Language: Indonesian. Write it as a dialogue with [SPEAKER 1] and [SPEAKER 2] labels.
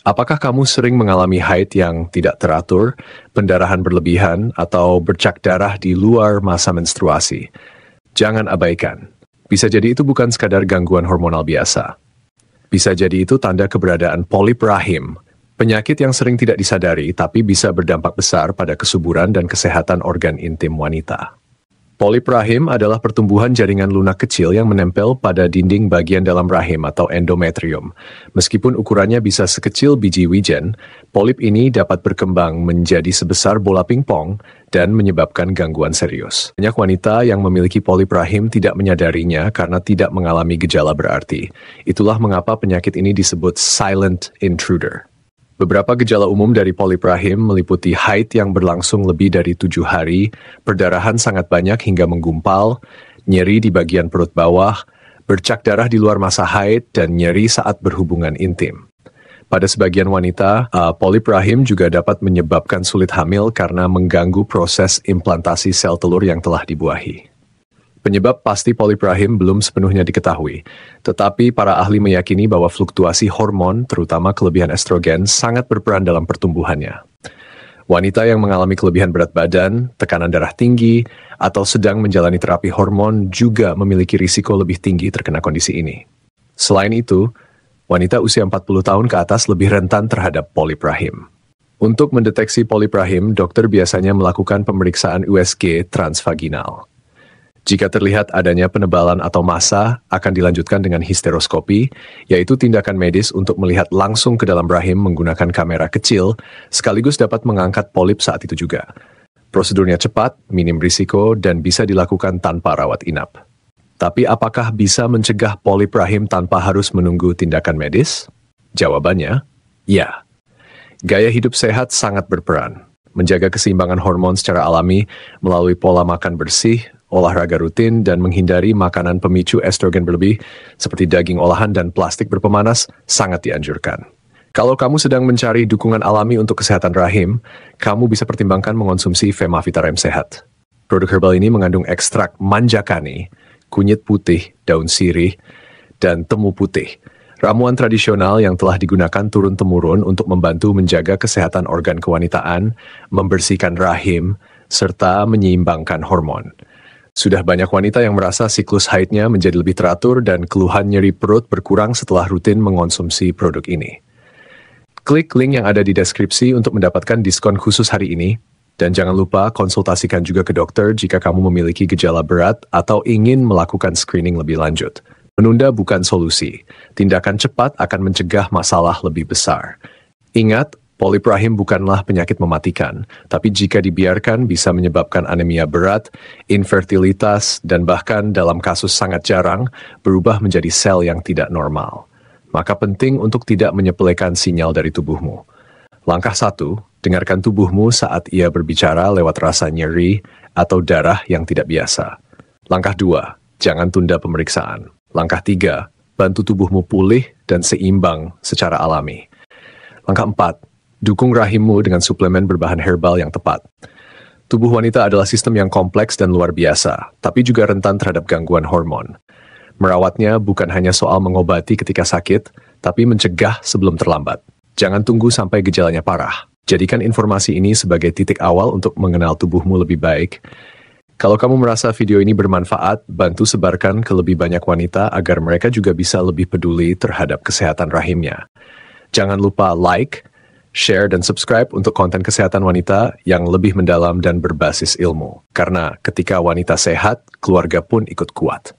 [SPEAKER 1] Apakah kamu sering mengalami haid yang tidak teratur, pendarahan berlebihan, atau bercak darah di luar masa menstruasi? Jangan abaikan. Bisa jadi itu bukan sekadar gangguan hormonal biasa. Bisa jadi itu tanda keberadaan polip rahim, penyakit yang sering tidak disadari tapi bisa berdampak besar pada kesuburan dan kesehatan organ intim wanita. Polip rahim adalah pertumbuhan jaringan lunak kecil yang menempel pada dinding bagian dalam rahim atau endometrium. Meskipun ukurannya bisa sekecil biji wijen, polip ini dapat berkembang menjadi sebesar bola pingpong dan menyebabkan gangguan serius. Banyak wanita yang memiliki polip rahim tidak menyadarinya karena tidak mengalami gejala berarti. Itulah mengapa penyakit ini disebut silent intruder. Beberapa gejala umum dari polip rahim meliputi haid yang berlangsung lebih dari 7 hari, perdarahan sangat banyak hingga menggumpal, nyeri di bagian perut bawah, bercak darah di luar masa haid, dan nyeri saat berhubungan intim. Pada sebagian wanita, polip rahim juga dapat menyebabkan sulit hamil karena mengganggu proses implantasi sel telur yang telah dibuahi. Penyebab pasti polip rahim belum sepenuhnya diketahui, tetapi para ahli meyakini bahwa fluktuasi hormon, terutama kelebihan estrogen, sangat berperan dalam pertumbuhannya. Wanita yang mengalami kelebihan berat badan, tekanan darah tinggi, atau sedang menjalani terapi hormon juga memiliki risiko lebih tinggi terkena kondisi ini. Selain itu, wanita usia 40 tahun ke atas lebih rentan terhadap polip rahim. Untuk mendeteksi polip rahim, dokter biasanya melakukan pemeriksaan USG transvaginal. Jika terlihat adanya penebalan atau massa, akan dilanjutkan dengan histeroskopi, yaitu tindakan medis untuk melihat langsung ke dalam rahim menggunakan kamera kecil, sekaligus dapat mengangkat polip saat itu juga. Prosedurnya cepat, minim risiko, dan bisa dilakukan tanpa rawat inap. Tapi apakah bisa mencegah polip rahim tanpa harus menunggu tindakan medis? Jawabannya, ya. Gaya hidup sehat sangat berperan. Menjaga keseimbangan hormon secara alami melalui pola makan bersih, olahraga rutin, dan menghindari makanan pemicu estrogen berlebih seperti daging olahan dan plastik berpemanas sangat dianjurkan. Kalau kamu sedang mencari dukungan alami untuk kesehatan rahim, kamu bisa pertimbangkan mengonsumsi Femavita Rem Sehat. Produk herbal ini mengandung ekstrak manjakani, kunyit putih, daun sirih, dan temu putih. Ramuan tradisional yang telah digunakan turun-temurun untuk membantu menjaga kesehatan organ kewanitaan, membersihkan rahim, serta menyeimbangkan hormon. Sudah banyak wanita yang merasa siklus haidnya menjadi lebih teratur dan keluhan nyeri perut berkurang setelah rutin mengonsumsi produk ini. Klik link yang ada di deskripsi untuk mendapatkan diskon khusus hari ini, dan jangan lupa konsultasikan juga ke dokter jika kamu memiliki gejala berat atau ingin melakukan screening lebih lanjut. Menunda bukan solusi. Tindakan cepat akan mencegah masalah lebih besar. Ingat, polip rahim bukanlah penyakit mematikan, tapi jika dibiarkan bisa menyebabkan anemia berat, infertilitas, dan bahkan dalam kasus sangat jarang, berubah menjadi sel yang tidak normal. Maka penting untuk tidak menyepelekan sinyal dari tubuhmu. Langkah 1, dengarkan tubuhmu saat ia berbicara lewat rasa nyeri atau darah yang tidak biasa. Langkah 2, jangan tunda pemeriksaan. Langkah 3, bantu tubuhmu pulih dan seimbang secara alami. Langkah 4, dukung rahimmu dengan suplemen berbahan herbal yang tepat. Tubuh wanita adalah sistem yang kompleks dan luar biasa, tapi juga rentan terhadap gangguan hormon. Merawatnya bukan hanya soal mengobati ketika sakit, tapi mencegah sebelum terlambat. Jangan tunggu sampai gejalanya parah. Jadikan informasi ini sebagai titik awal untuk mengenal tubuhmu lebih baik. Kalau kamu merasa video ini bermanfaat, bantu sebarkan ke lebih banyak wanita agar mereka juga bisa lebih peduli terhadap kesehatan rahimnya. Jangan lupa like, share, dan subscribe untuk konten kesehatan wanita yang lebih mendalam dan berbasis ilmu. Karena ketika wanita sehat, keluarga pun ikut kuat.